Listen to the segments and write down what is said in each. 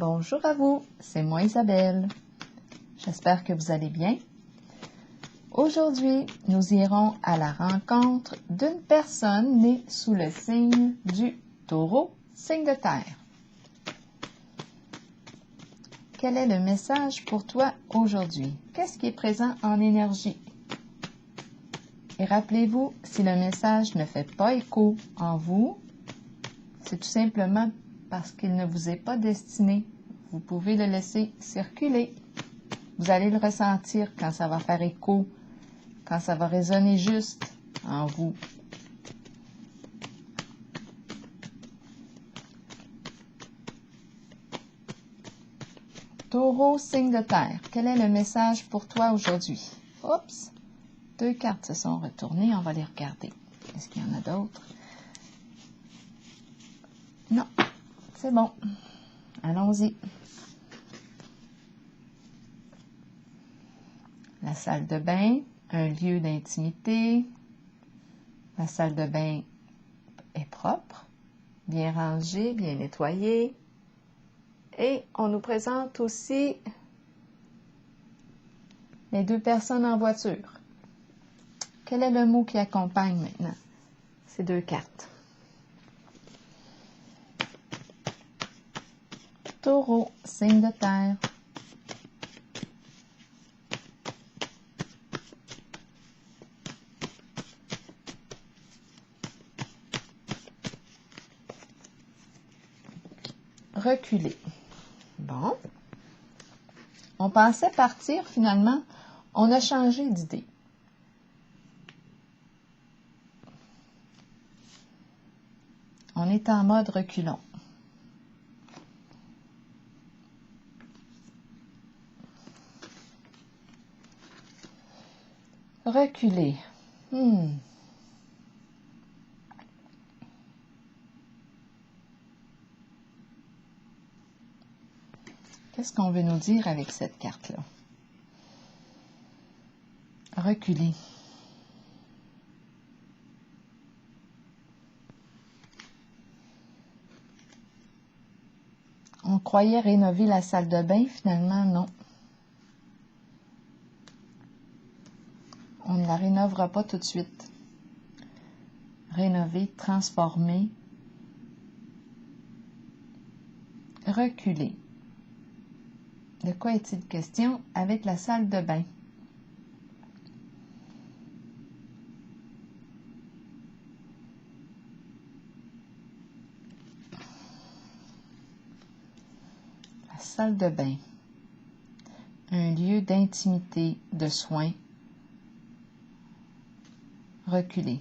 Bonjour à vous, c'est moi Isabelle. J'espère que vous allez bien. Aujourd'hui, nous irons à la rencontre d'une personne née sous le signe du Taureau, signe de terre. Quel est le message pour toi aujourd'hui? Qu'est-ce qui est présent en énergie? Et rappelez-vous, si le message ne fait pas écho en vous, c'est tout simplement parce qu'il ne vous est pas destiné. Vous pouvez le laisser circuler. Vous allez le ressentir quand ça va faire écho, quand ça va résonner juste en vous. Taureau, signe de terre. Quel est le message pour toi aujourd'hui? Oups! 2 cartes se sont retournées. On va les regarder. Est-ce qu'il y en a d'autres? Non. C'est bon. Allons-y. La salle de bain, un lieu d'intimité. La salle de bain est propre, bien rangée, bien nettoyée. Et on nous présente aussi les 2 personnes en voiture. Quel est le mot qui accompagne maintenant ces 2 cartes? Taureau, signe de terre. Reculer. Bon. On pensait partir, finalement, on a changé d'idée. On est en mode reculons. Reculer. Qu'est-ce qu'on veut nous dire avec cette carte-là? Reculer. On croyait rénover la salle de bain, finalement, non. On ne la rénovera pas tout de suite. Rénover, transformer, reculer. De quoi est-il question avec la salle de bain? La salle de bain. Un lieu d'intimité, de soins. Reculer.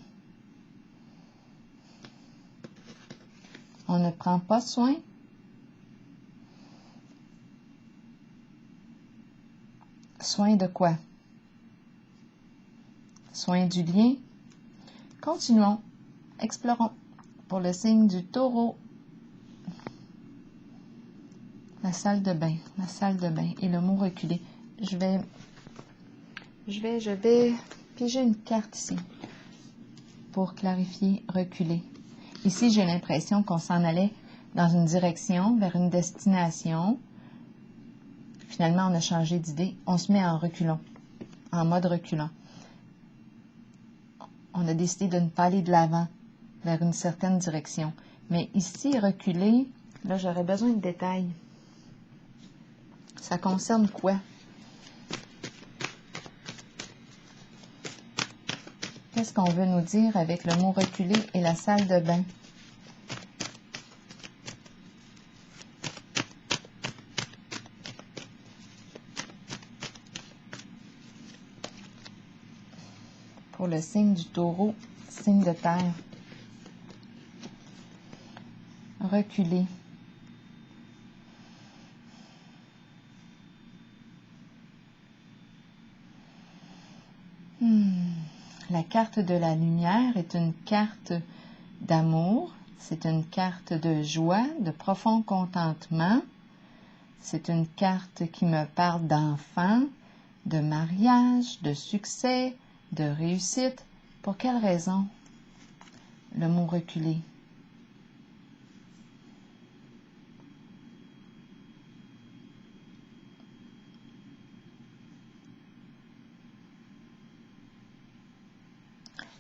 On ne prend pas soin. Soin de quoi? Soin du lien. Continuons. Explorons. Pour le signe du Taureau. La salle de bain. La salle de bain. Et le mot reculer. Je vais piger une carte ici pour clarifier reculer. Ici, j'ai l'impression qu'on s'en allait dans une direction, vers une destination. Finalement, on a changé d'idée. On se met en reculant, en mode reculant. On a décidé de ne pas aller de l'avant, vers une certaine direction. Mais ici, reculer, là, j'aurais besoin de détails. Ça concerne quoi? Qu'est-ce qu'on veut nous dire avec le mot reculer et la salle de bain? Pour le signe du Taureau, signe de terre. Reculer. La carte de la lumière est une carte d'amour, c'est une carte de joie, de profond contentement. C'est une carte qui me parle d'enfants, de mariage, de succès, de réussite. Pour quelle raison? Le mot « reculer ».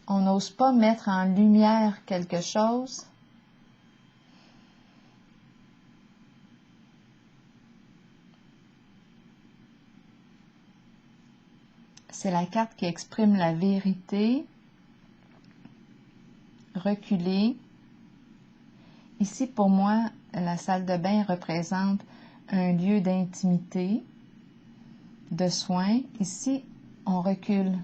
On n'ose pas mettre en lumière quelque chose. C'est la carte qui exprime la vérité. Reculer. Ici, pour moi, la salle de bain représente un lieu d'intimité, de soins. Ici, on recule.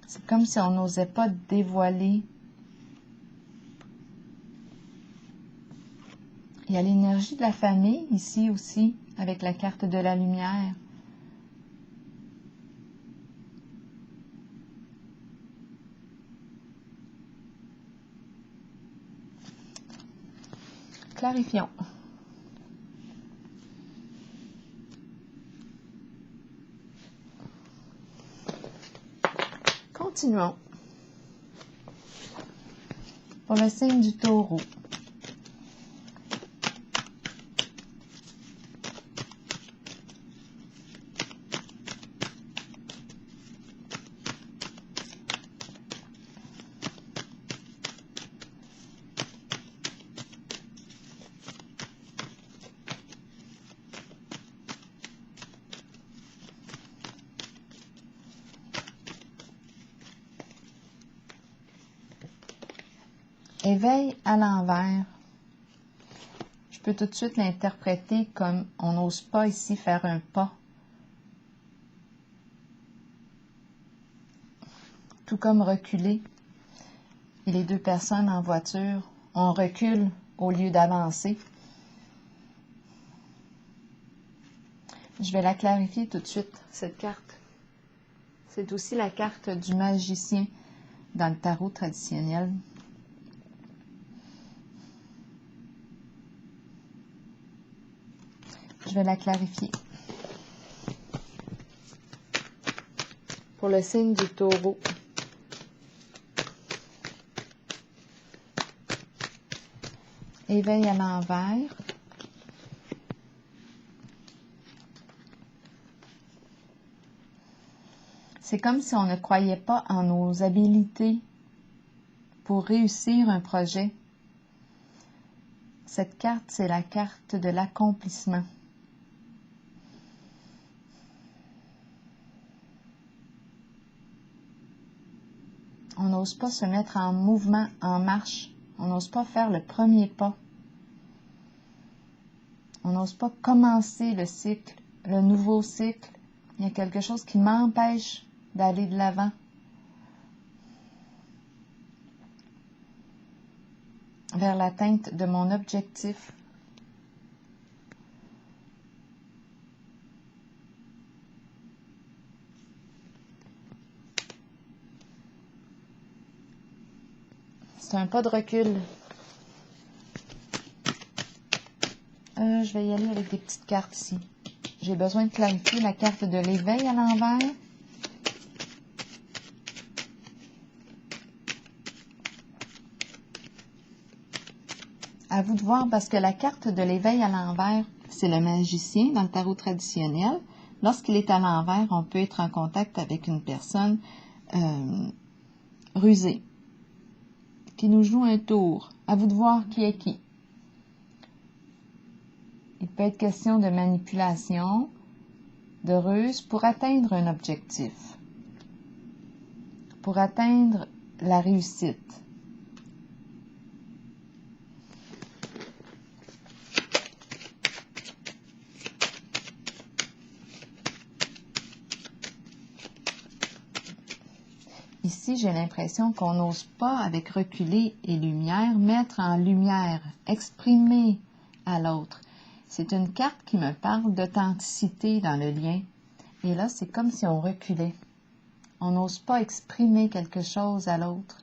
C'est comme si on n'osait pas dévoiler. Il y a l'énergie de la famille ici aussi, avec la carte de la lumière. Clarifions. Continuons. Pour le signe du Taureau. Éveil à l'envers. Je peux tout de suite l'interpréter comme on n'ose pas ici faire un pas. Tout comme reculer. Et les deux personnes en voiture, on recule au lieu d'avancer. Je vais la clarifier tout de suite, cette carte. C'est aussi la carte du magicien dans le tarot traditionnel. Je vais la clarifier. Pour le signe du Taureau. Éveil à l'envers. C'est comme si on ne croyait pas en nos habilités pour réussir un projet. Cette carte, c'est la carte de l'accomplissement. On n'ose pas se mettre en mouvement, en marche. On n'ose pas faire le premier pas. On n'ose pas commencer le cycle, le nouveau cycle. Il y a quelque chose qui m'empêche d'aller de l'avant. Vers l'atteinte de mon objectif. C'est un pas de recul. Je vais y aller avec des petites cartes ici. J'ai besoin de clarifier la carte de l'éveil à l'envers. À vous de voir, parce que la carte de l'éveil à l'envers, c'est le magicien dans le tarot traditionnel. Lorsqu'il est à l'envers, on peut être en contact avec une personne rusée, qui nous joue un tour. À vous de voir qui est qui. Il peut être question de manipulation, de ruse pour atteindre un objectif, pour atteindre la réussite. Ici, j'ai l'impression qu'on n'ose pas, avec reculer et lumière, mettre en lumière, exprimer à l'autre. C'est une carte qui me parle d'authenticité dans le lien. Et là, c'est comme si on reculait. On n'ose pas exprimer quelque chose à l'autre.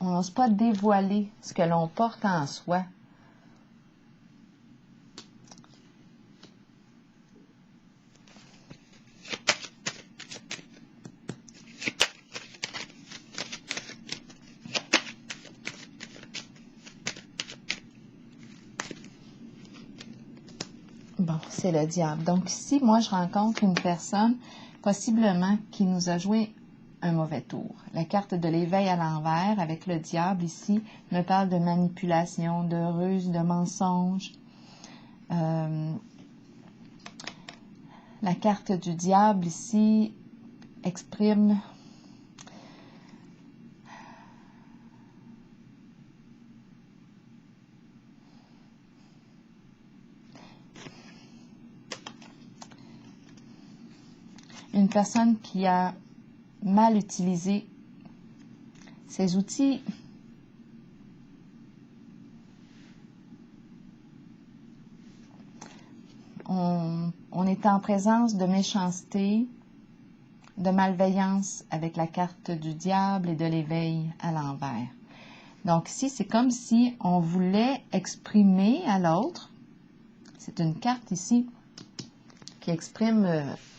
On n'ose pas dévoiler ce que l'on porte en soi. c'est le diable. Donc ici, moi, je rencontre une personne, possiblement, qui nous a joué un mauvais tour. La carte de l'éveil à l'envers, avec le diable ici, me parle de manipulation, de ruse, de mensonge. La carte du diable ici exprime une personne qui a mal utilisé ses outils. On est en présence de méchanceté, de malveillance avec la carte du diable et de l'éveil à l'envers. Donc ici, c'est comme si on voulait exprimer à l'autre. C'est une carte ici qui exprime,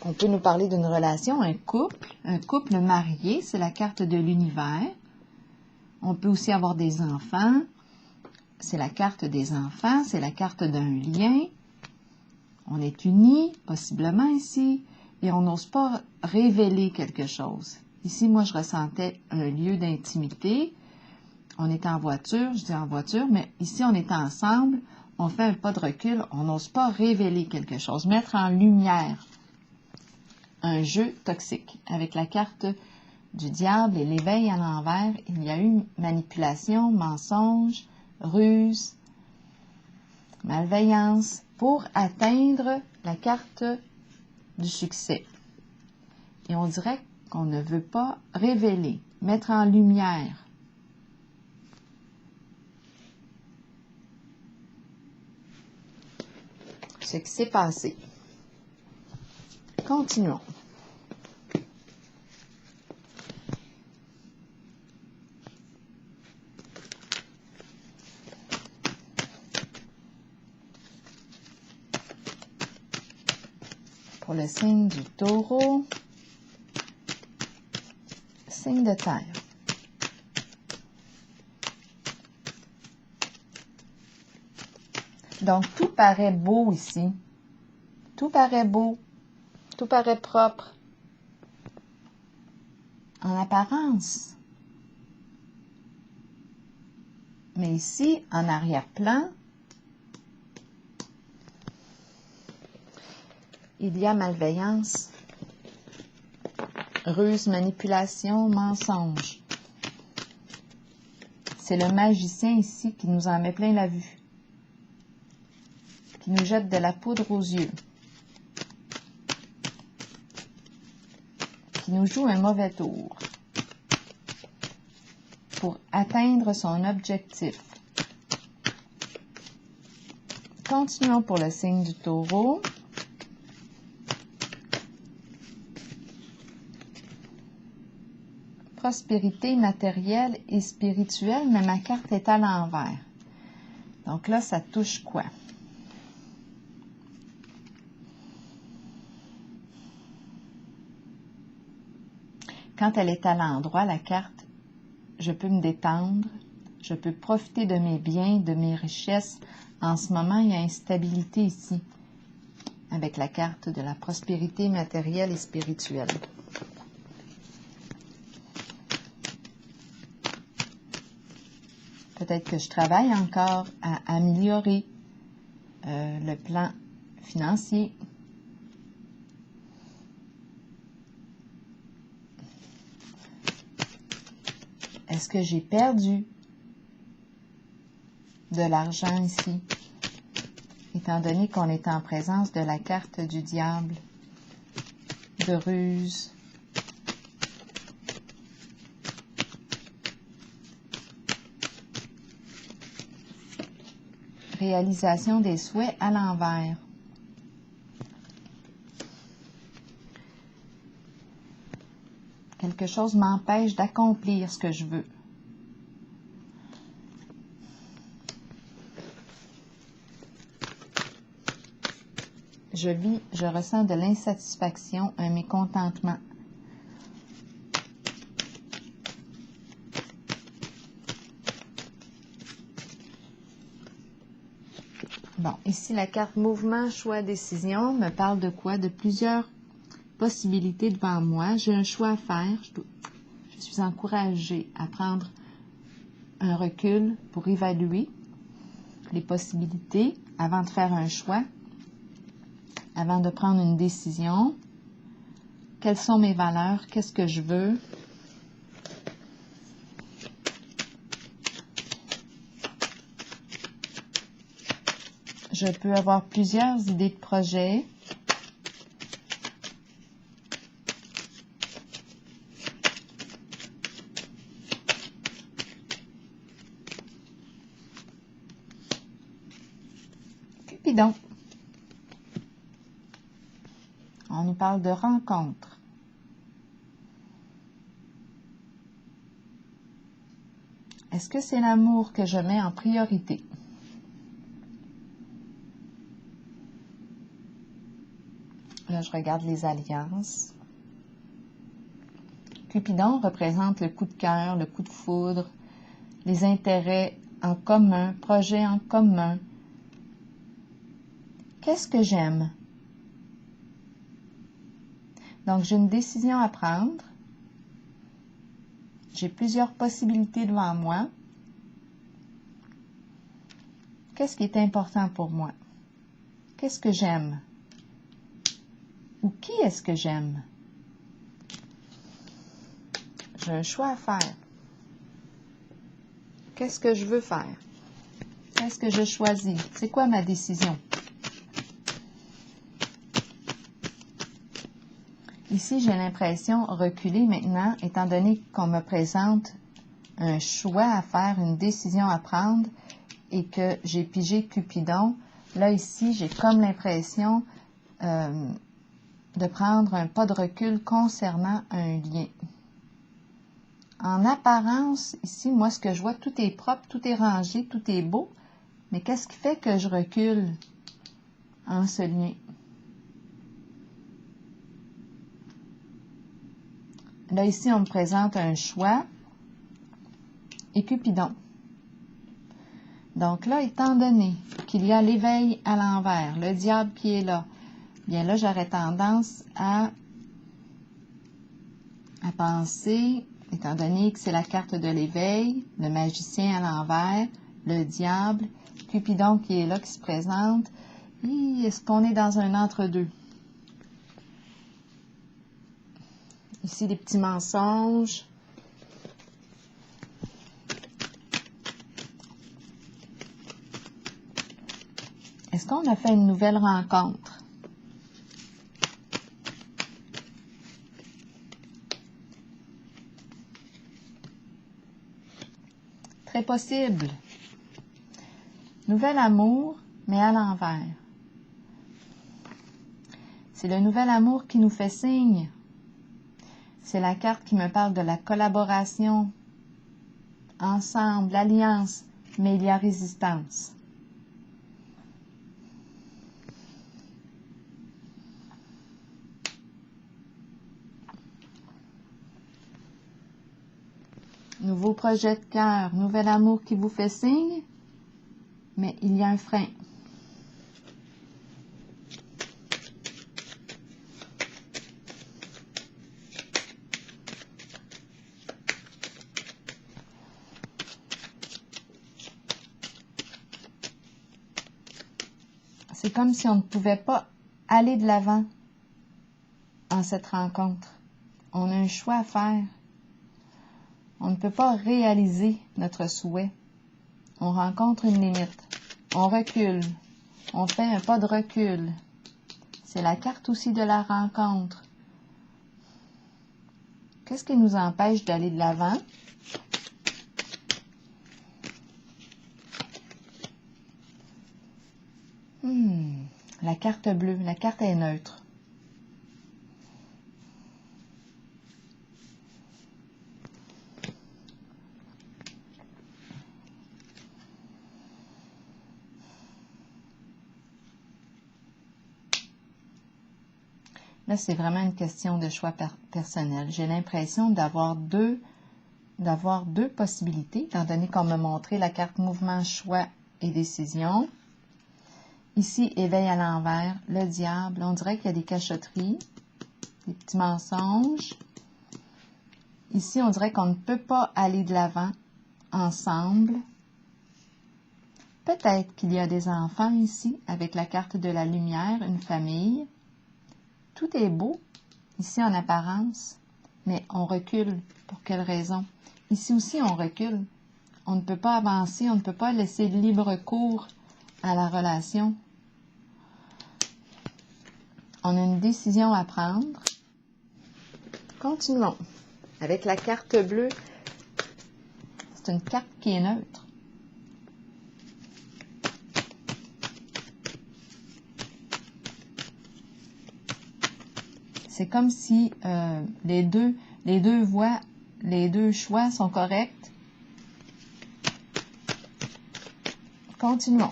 on peut nous parler d'une relation, un couple marié, c'est la carte de l'univers. On peut aussi avoir des enfants, c'est la carte des enfants, c'est la carte d'un lien. On est unis, possiblement ici, et on n'ose pas révéler quelque chose. Ici, moi, je ressentais un lieu d'intimité. On est en voiture, je dis en voiture, mais ici, on est ensemble, on fait un pas de recul, on n'ose pas révéler quelque chose, mettre en lumière un jeu toxique. Avec la carte du diable et l'éveil à l'envers, il y a eu manipulation, mensonge, ruse, malveillance pour atteindre la carte du succès. Et on dirait qu'on ne veut pas révéler, mettre en lumière. Ce qui s'est passé. Continuons. Pour le signe du taureau, signe de terre. Donc, tout paraît beau ici. Tout paraît beau. Tout paraît propre. En apparence. Mais ici, en arrière-plan, il y a malveillance, ruse, manipulation, mensonge. C'est le magicien ici qui nous en met plein la vue, qui nous jette de la poudre aux yeux, qui nous joue un mauvais tour pour atteindre son objectif. Continuons pour le signe du taureau. Prospérité matérielle et spirituelle, mais ma carte est à l'envers. Donc là, ça touche quoi? Quand elle est à l'endroit, la carte, je peux me détendre, je peux profiter de mes biens, de mes richesses. En ce moment, il y a instabilité ici, avec la carte de la prospérité matérielle et spirituelle. Peut-être que je travaille encore à améliorer le plan financier. Est-ce que j'ai perdu de l'argent ici, étant donné qu'on est en présence de la carte du diable, de ruse, réalisation des souhaits à l'envers. Quelque chose m'empêche d'accomplir ce que je veux. Je ressens de l'insatisfaction, un mécontentement. Bon, ici, la carte mouvement, choix, décision me parle de quoi? De plusieurs possibilités devant moi. J'ai un choix à faire. Je suis encouragée à prendre un recul pour évaluer les possibilités avant de faire un choix, avant de prendre une décision. Quelles sont mes valeurs? Qu'est-ce que je veux? Je peux avoir plusieurs idées de projet. Cupidon. On nous parle de rencontre. Est-ce que c'est l'amour que je mets en priorité? Là, je regarde les alliances. Cupidon représente le coup de cœur, le coup de foudre, les intérêts en commun, projets en commun. Qu'est-ce que j'aime? Donc, j'ai une décision à prendre. J'ai plusieurs possibilités devant moi. Qu'est-ce qui est important pour moi? Qu'est-ce que j'aime? Ou qui est-ce que j'aime? J'ai un choix à faire. Qu'est-ce que je veux faire? Qu'est-ce que je choisis? C'est quoi ma décision? Ici, j'ai l'impression reculer maintenant, étant donné qu'on me présente un choix à faire, une décision à prendre, et que j'ai pigé Cupidon. Là, ici, j'ai comme l'impression de prendre un pas de recul concernant un lien. En apparence, ici, moi, ce que je vois, tout est propre, tout est rangé, tout est beau. Mais qu'est-ce qui fait que je recule en ce lien? Là, ici, on me présente un choix et Cupidon. Donc là, étant donné qu'il y a l'éveil à l'envers, le diable qui est là, bien là, j'aurais tendance à penser, étant donné que c'est la carte de l'éveil, le magicien à l'envers, le diable, Cupidon qui est là, qui se présente, est-ce qu'on est dans un entre-deux? Ici, des petits mensonges. Est-ce qu'on a fait une nouvelle rencontre? Très possible. Nouvel amour, mais à l'envers. C'est le nouvel amour qui nous fait signe. C'est la carte qui me parle de la collaboration, ensemble, l'alliance, mais il y a résistance. Nouveau projet de cœur, nouvel amour qui vous fait signe, mais il y a un frein. C'est comme si on ne pouvait pas aller de l'avant en cette rencontre. On a un choix à faire. On ne peut pas réaliser notre souhait. On rencontre une limite. On recule. On fait un pas de recul. C'est la carte aussi de la rencontre. Qu'est-ce qui nous empêche d'aller de l'avant? La carte bleue. La carte est neutre. Là, c'est vraiment une question de choix personnel. J'ai l'impression d'avoir deux possibilités, étant donné qu'on m'a montré la carte mouvement, choix et décision. Ici, éveil à l'envers, le diable. On dirait qu'il y a des cachotteries, des petits mensonges. Ici, on dirait qu'on ne peut pas aller de l'avant ensemble. Peut-être qu'il y a des enfants ici, avec la carte de la lumière, une famille. Tout est beau, ici en apparence, mais on recule. Pour quelle raison? Ici aussi, on recule. On ne peut pas avancer, on ne peut pas laisser libre cours à la relation. On a une décision à prendre. Continuons. Avec la carte bleue, c'est une carte qui est neutre. C'est comme si les deux choix sont corrects. Continuons.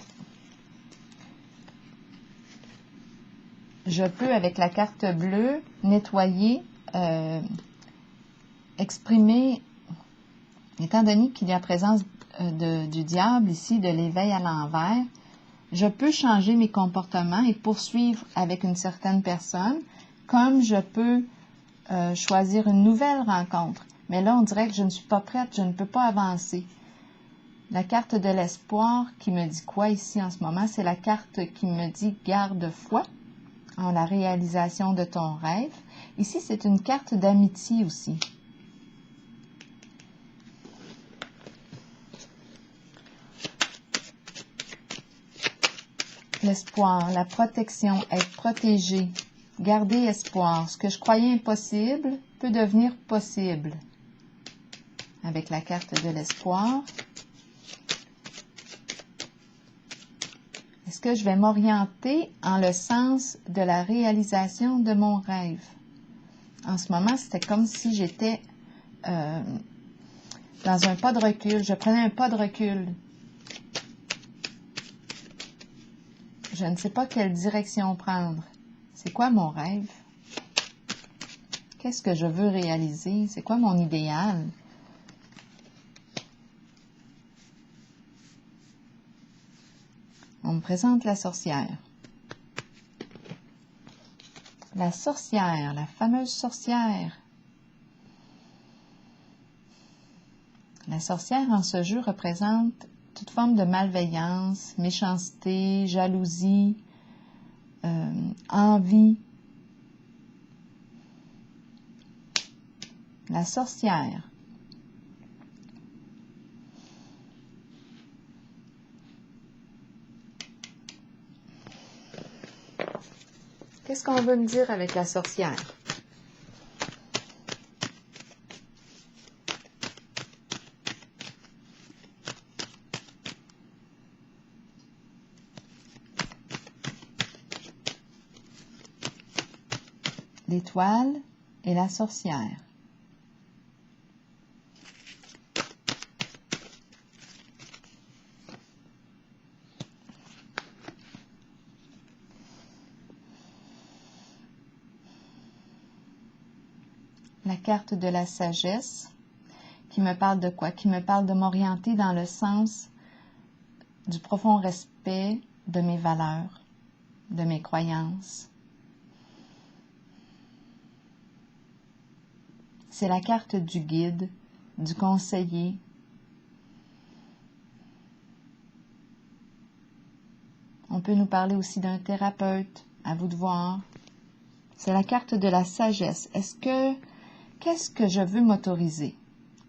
Je peux, avec la carte bleue, nettoyer, exprimer, étant donné qu'il y a présence du diable ici, de l'éveil à l'envers, je peux changer mes comportements et poursuivre avec une certaine personne, comme je peux choisir une nouvelle rencontre. Mais là, on dirait que je ne suis pas prête, je ne peux pas avancer. La carte de l'espoir qui me dit quoi ici en ce moment? C'est la carte qui me dit « garde foi » en la réalisation de ton rêve. Ici, c'est une carte d'amitié aussi. L'espoir, la protection, être protégé, garder espoir. Ce que je croyais impossible peut devenir possible. Avec la carte de l'espoir. Est-ce que je vais m'orienter en le sens de la réalisation de mon rêve? En ce moment, c'était comme si j'étais dans un pas de recul. Je prenais un pas de recul. Je ne sais pas quelle direction prendre. C'est quoi mon rêve? Qu'est-ce que je veux réaliser? C'est quoi mon idéal? On me présente la sorcière. La sorcière, la fameuse sorcière. La sorcière en ce jeu représente toute forme de malveillance, méchanceté, jalousie, envie. La sorcière. Qu'est-ce qu'on veut me dire avec la sorcière? L'étoile et la sorcière. La carte de la sagesse, qui me parle de quoi? Qui me parle de m'orienter dans le sens du profond respect de mes valeurs, de mes croyances. C'est la carte du guide, du conseiller. On peut nous parler aussi d'un thérapeute, à vous de voir. C'est la carte de la sagesse. Qu'est-ce que je veux m'autoriser?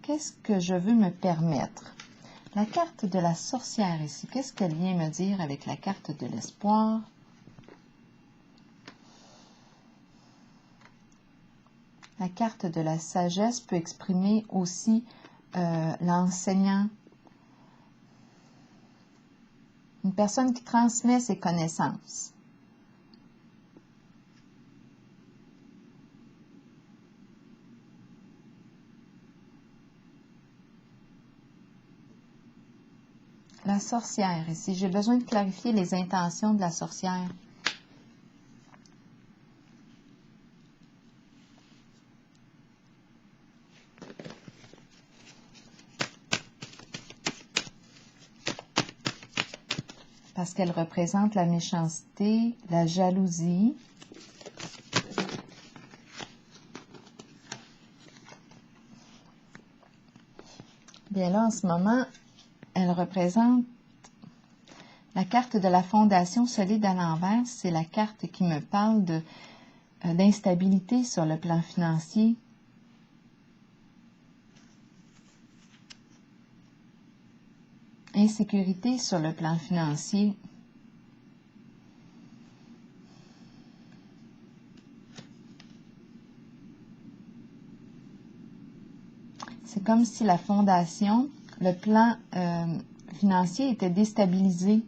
Qu'est-ce que je veux me permettre? La carte de la sorcière ici, qu'est-ce qu'elle vient me dire avec la carte de l'espoir? La carte de la sagesse peut exprimer aussi l'enseignant, une personne qui transmet ses connaissances. La sorcière ici, j'ai besoin de clarifier les intentions de la sorcière. parce qu'elle représente la méchanceté, la jalousie. Bien là, en ce moment, elle représente la carte de la fondation solide à l'envers. C'est la carte qui me parle d'instabilité sur le plan financier. Insécurité sur le plan financier. C'est comme si la fondation, le plan financier était déstabilisé.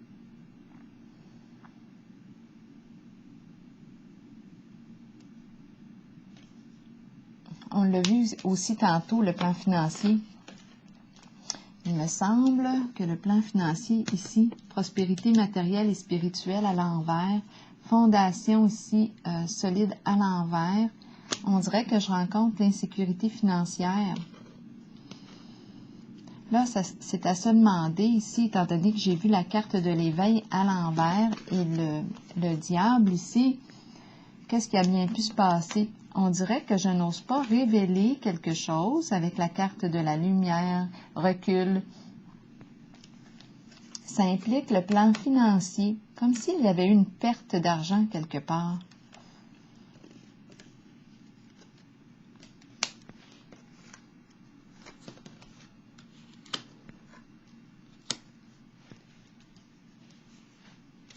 On l'a vu aussi tantôt, le plan financier. Il me semble que le plan financier ici, prospérité matérielle et spirituelle à l'envers, fondation ici solide à l'envers, on dirait que je rencontre l'insécurité financière. Là, c'est à se demander ici, étant donné que j'ai vu la carte de l'éveil à l'envers et le diable ici, qu'est-ce qui a bien pu se passer? On dirait que je n'ose pas révéler quelque chose avec la carte de la lumière, recul. Ça implique le plan financier, comme s'il y avait eu une perte d'argent quelque part.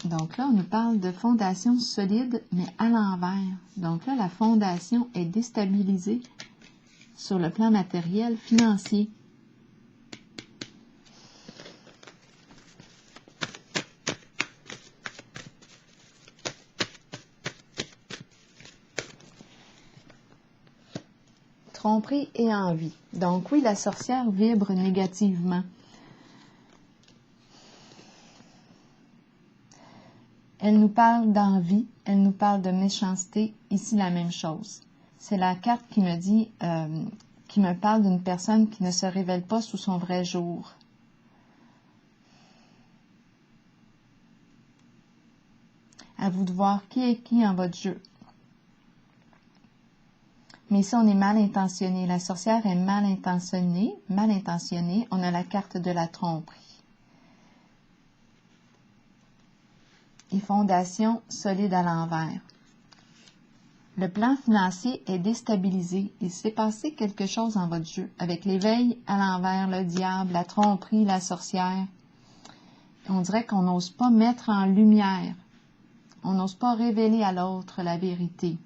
Donc là, on nous parle de fondation solide, mais à l'envers. Donc là, la fondation est déstabilisée sur le plan matériel, financier. Tromperie et envie. Donc oui, la sorcière vibre négativement. Elle nous parle d'envie, elle nous parle de méchanceté. Ici, la même chose. C'est la carte qui me dit, qui me parle d'une personne qui ne se révèle pas sous son vrai jour. À vous de voir qui est qui en votre jeu. Mais ici, on est mal intentionné. La sorcière est mal intentionnée. On a la carte de la tromperie. Et fondation solide à l'envers. Le plan financier est déstabilisé. Il s'est passé quelque chose en votre jeu, avec l'éveil à l'envers, le diable, la tromperie, la sorcière. On dirait qu'on n'ose pas mettre en lumière. On n'ose pas révéler à l'autre la vérité.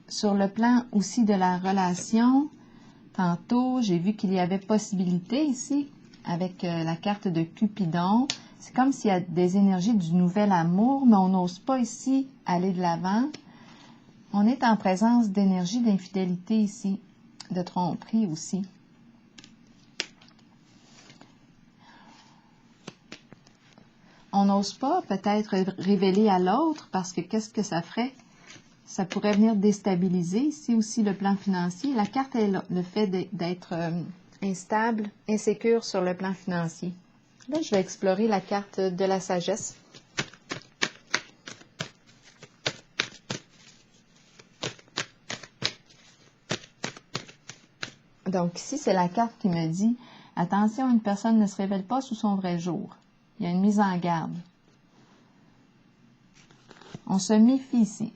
Sur le plan aussi de la relation, tantôt, j'ai vu qu'il y avait possibilité ici, avec la carte de Cupidon. C'est comme s'il y a des énergies du nouvel amour, mais on n'ose pas ici aller de l'avant. On est en présence d'énergie d'infidélité ici, de tromperie aussi. On n'ose pas peut-être révéler à l'autre parce que qu'est-ce que ça ferait? Ça pourrait venir déstabiliser ici aussi le plan financier. La carte est là, le fait d'être instable, insécure sur le plan financier. Là, je vais explorer la carte de la sagesse. Donc ici, c'est la carte qui me dit « Attention, une personne ne se révèle pas sous son vrai jour. » Il y a une mise en garde. On se méfie ici.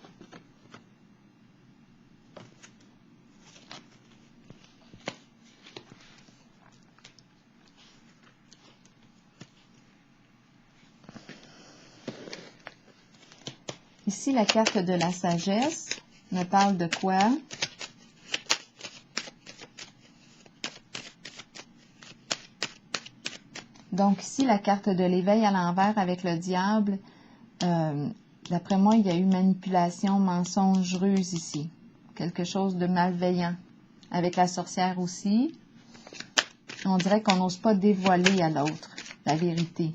Ici, la carte de la sagesse me parle de quoi? Donc ici, la carte de l'éveil à l'envers avec le diable, d'après moi, il y a eu manipulation, mensonge, ruse ici. Quelque chose de malveillant. Avec la sorcière aussi, on dirait qu'on n'ose pas dévoiler à l'autre la vérité.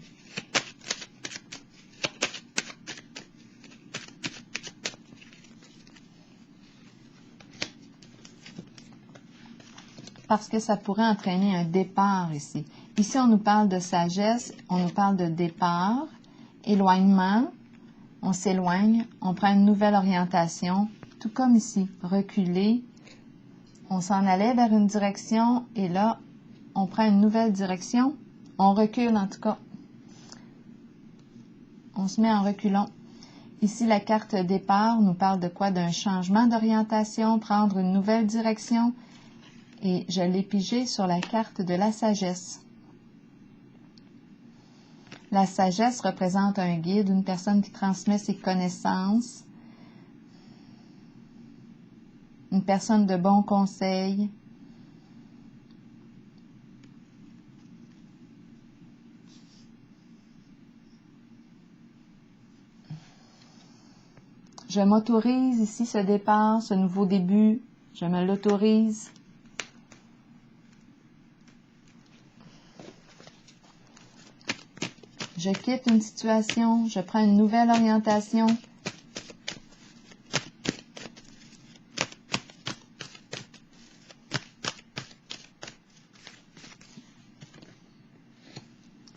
Parce que ça pourrait entraîner un départ ici. Ici, on nous parle de sagesse, on nous parle de départ, éloignement, on s'éloigne, on prend une nouvelle orientation, tout comme ici, reculer, on s'en allait vers une direction et là, on prend une nouvelle direction, on recule en tout cas, on se met en reculant. Ici, la carte départ nous parle de quoi? D'un changement d'orientation, prendre une nouvelle direction. Et je l'ai pigé sur la carte de la sagesse. La sagesse représente un guide, une personne qui transmet ses connaissances, une personne de bons conseils. Je m'autorise ici ce départ, ce nouveau début. Je me l'autorise. Je quitte une situation, je prends une nouvelle orientation.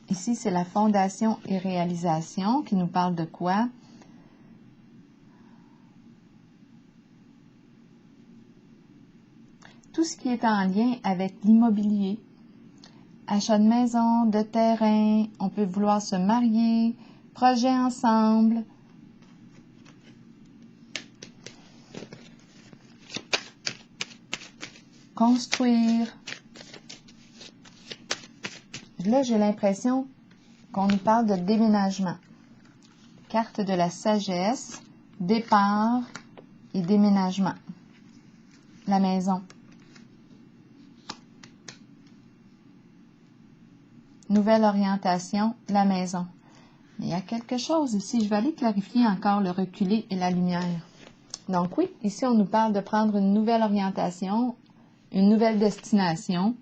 Ici, c'est la fondation et réalisation qui nous parle de quoi? Tout ce qui est en lien avec l'immobilier. Achat de maison, de terrain, on peut vouloir se marier, projet ensemble. Construire. Là, j'ai l'impression qu'on nous parle de déménagement. Carte de la sagesse, départ et déménagement. La maison. Nouvelle orientation, la maison. Mais il y a quelque chose ici. Je vais aller clarifier encore le reculé et la lumière. Donc oui, ici on nous parle de prendre une nouvelle orientation, une nouvelle destination.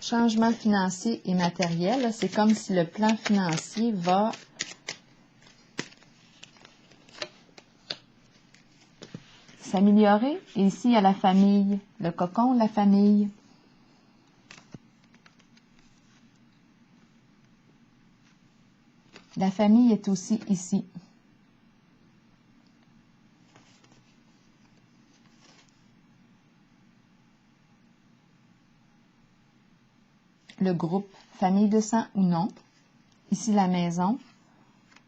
Changement financier et matériel. C'est comme si le plan financier va s'améliorer. Et ici, il y a la famille, le cocon, la famille. La famille est aussi ici. Le groupe, famille de sang ou non. Ici, la maison.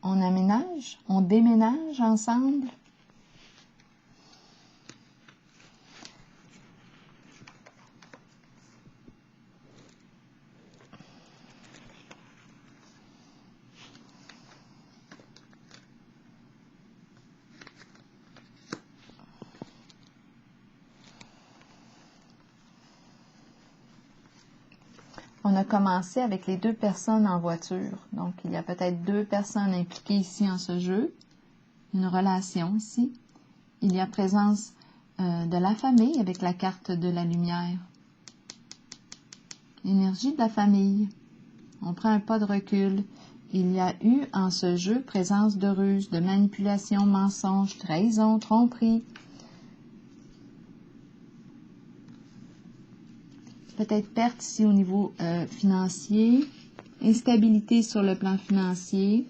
On aménage, on déménage ensemble. On a commencé avec les 2 personnes en voiture. Donc, il y a peut-être 2 personnes impliquées ici en ce jeu. Une relation ici. Il y a présence de la famille avec la carte de la lumière. Énergie de la famille. On prend un pas de recul. Il y a eu en ce jeu présence de ruse, de manipulation, mensonge, trahison, tromperie. Peut-être perte ici au niveau financier, instabilité sur le plan financier.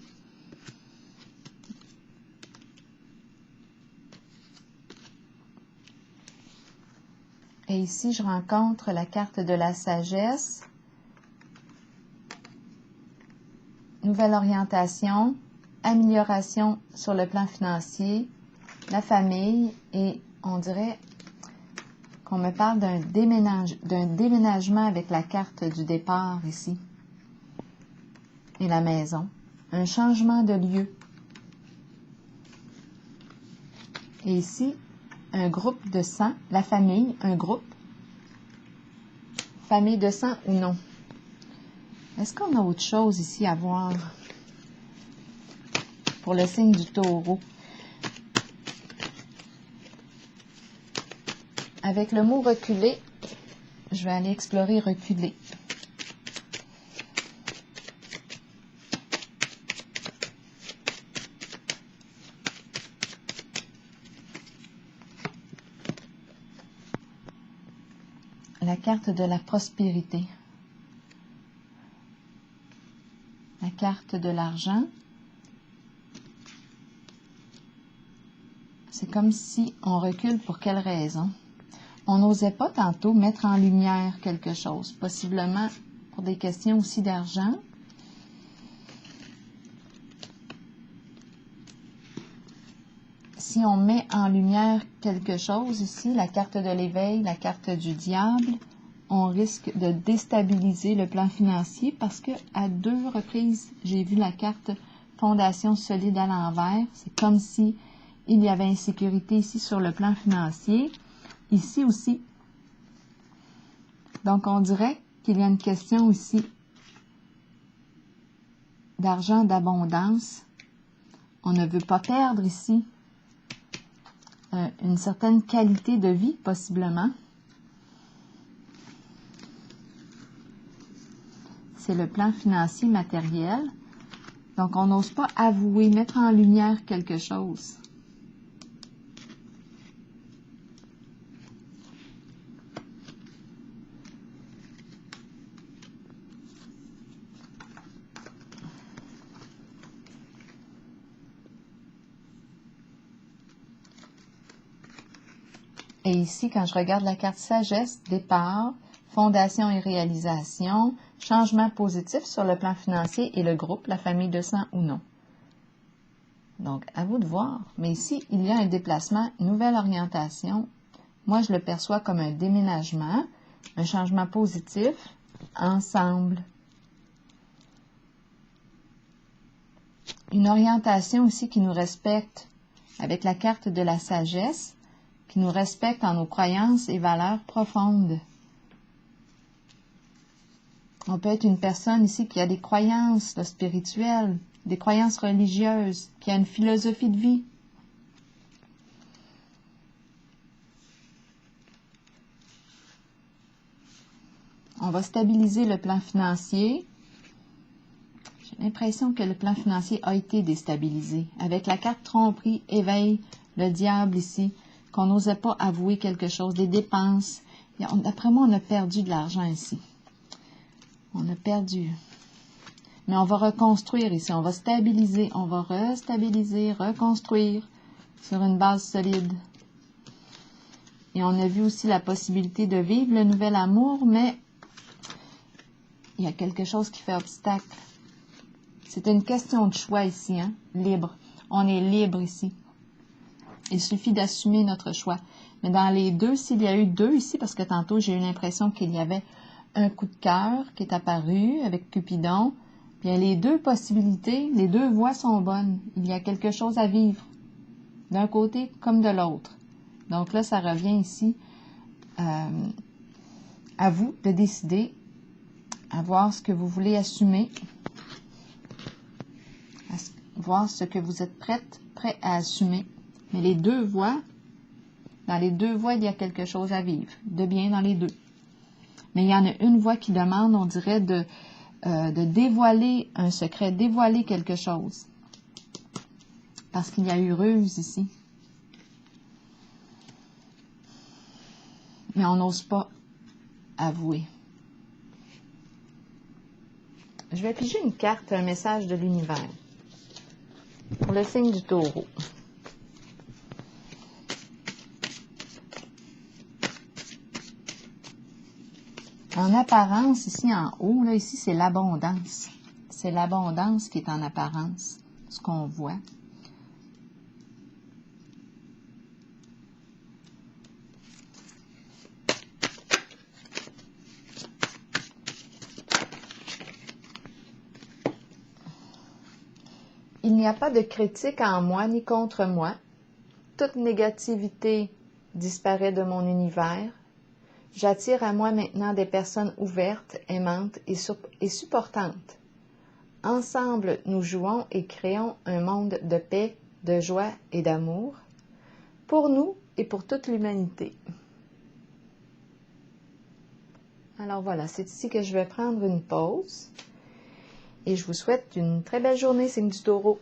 Et ici, je rencontre la carte de la sagesse. Nouvelle orientation, amélioration sur le plan financier, la famille et on dirait qu'on me parle d'un déménagement avec la carte du départ ici. Et la maison. Un changement de lieu. Et ici, un groupe de sang, la famille, un groupe. Famille de sang ou non. Est-ce qu'on a autre chose ici à voir pour le signe du taureau? Avec le mot reculer, je vais aller explorer reculer. carte de la prospérité. La carte de l'argent. C'est comme si on recule pour quelle raison? On n'osait pas tantôt mettre en lumière quelque chose, possiblement pour des questions aussi d'argent. Si on met en lumière quelque chose ici, la carte de l'éveil, la carte du diable, on risque de déstabiliser le plan financier parce que à 2 reprises, j'ai vu la carte fondation solide à l'envers. C'est comme si il y avait insécurité ici sur le plan financier. Ici aussi. Donc, on dirait qu'il y a une question ici d'argent, d'abondance. On ne veut pas perdre ici une certaine qualité de vie, possiblement. C'est le plan financier matériel. Donc, on n'ose pas avouer, mettre en lumière quelque chose. Et ici, quand je regarde la carte sagesse, départ, fondation et réalisation, changement positif sur le plan financier et le groupe, la famille de sang ou non. Donc, à vous de voir. Mais ici, il y a un déplacement, une nouvelle orientation. Moi, je le perçois comme un déménagement, un changement positif, ensemble. Une orientation aussi qui nous respecte avec la carte de la sagesse, qui nous respecte en nos croyances et valeurs profondes. On peut être une personne ici qui a des croyances spirituelles, des croyances religieuses, qui a une philosophie de vie. On va stabiliser le plan financier. J'ai l'impression que le plan financier a été déstabilisé. Avec la carte tromperie, éveil, le diable ici, qu'on n'osait pas avouer quelque chose, des dépenses. D'après moi, on a perdu de l'argent ici. On a perdu. Mais on va reconstruire ici, on va stabiliser, on va restabiliser, reconstruire sur une base solide. Et on a vu aussi la possibilité de vivre le nouvel amour, mais il y a quelque chose qui fait obstacle. C'est une question de choix ici, hein? Libre. On est libre ici. Il suffit d'assumer notre choix. Mais dans les deux, s'il y a eu 2 ici, parce que tantôt j'ai eu l'impression qu'il y avait un coup de cœur qui est apparu avec Cupidon, bien les 2 possibilités, les 2 voies sont bonnes. Il y a quelque chose à vivre, d'un côté comme de l'autre. Donc là, ça revient ici à vous de décider, à voir ce que vous voulez assumer, à voir ce que vous êtes prêt à assumer. Mais les 2 voies, dans les 2 voies, il y a quelque chose à vivre, de bien dans les 2. Mais il y en a une voie qui demande, on dirait, de dévoiler un secret, dévoiler quelque chose. Parce qu'il y a eu ruse ici. Mais on n'ose pas avouer. Je vais piger une carte, un message de l'univers. Pour le signe du Taureau. En apparence, ici en haut, là, ici, c'est l'abondance. C'est l'abondance qui est en apparence, ce qu'on voit. Il n'y a pas de critique en moi ni contre moi. Toute négativité disparaît de mon univers. J'attire à moi maintenant des personnes ouvertes, aimantes et supportantes. Ensemble, nous jouons et créons un monde de paix, de joie et d'amour, pour nous et pour toute l'humanité. Alors voilà, c'est ici que je vais prendre une pause et je vous souhaite une très belle journée, signe du Taureau.